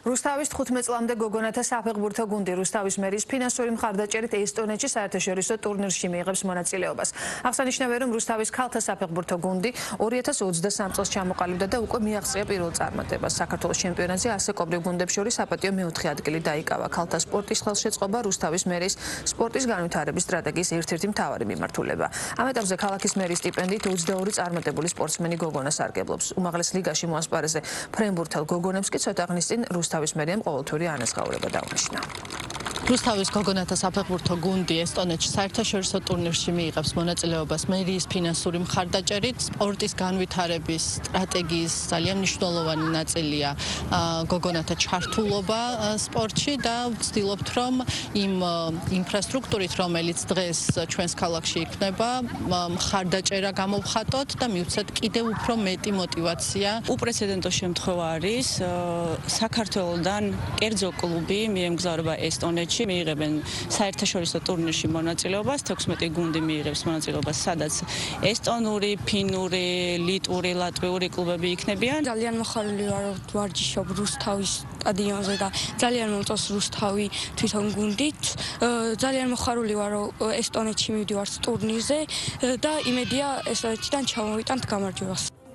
რუსთავის 15 წლამდე გოგონათა საფეხბურთო გუნდი რუსთავის მერის ფინანსური მხარდაჭერით ესტონეთში საერთაშორისო ტურნირში მიიღებს მონაწილეობას. აღსანიშნავია, რომ რუსთავის ქალთა საფეხბურთო გუნდი 2023 წელს ჩამოყალიბდა და უკვე მიაღწია პირველ წარმატებას. საქართველოს ჩემპიონატზე ასაკობრივ გუნდებს შორის საპატიო მეოთხე ადგილი დაიკავა. ქალთა სპორტის ხელშეწყობა რუსთავის მერის სპორტის განვითარების სტრატეგიის ერთ-ერთი მთავარი მიმართულება. ამ ეტაპზე ქალაქის მერის სტიპენდიით 22 წარმატებული სპორტსმენი გოგონა სარგებლობს. უმაღლეს ლიგაში მოასპარეზე ფრენბურთელ გოგონებს კი ცოტა ხნის წინ რუსთავის მერიამ ყოველთვიური ანაზღაურება დაუნიშნა. რუსთავის გოგონათა საფეხბურთო გუნდი ესტონეთში საერთაშორისო ტურნირში მიიღებს მონაწილეობას მერის ფინანსური მხარდაჭერით. სპორტის განვითარების სტრატეგიის ძალიან მნიშვნელოვანი ნაწილია გოგონათა ჩართულობა სპორტში და ვცდილობთ, რომ იმ ინფრასტრუქტურით, რომელიც დღეს ჩვენს ქალაქში იქნება, მხარდაჭერა გამოვხატოთ და მივცეთ კიდევ უფრო მეტი мотивация. უპრეცედენტო შემთხვევა არის საქართველოსდან კერძო კლუბი მიემგზავრება ესტონეთში. მიიღებენ საერთაშორისო ტურნირში მონაწილეობას, 16 გუნდი მიიღებს მონაწილეობას, სადაც ესტონური, ფინური, ლიტვური, ლატვიური კლუბები იქნებიან. ძალიან მოხარული ვარ, რომ ვარჯიშობ რუსთავის სტადიონზე და ძალიან მომწონს რუსთავი თვითონ გუნდით. ძალიან მოხარული ვარ, რომ ესტონეთში მივდივარ ტურნირზე და იმედია ესტონეთიდან ჩამოვიტანთ გამარჯვებას.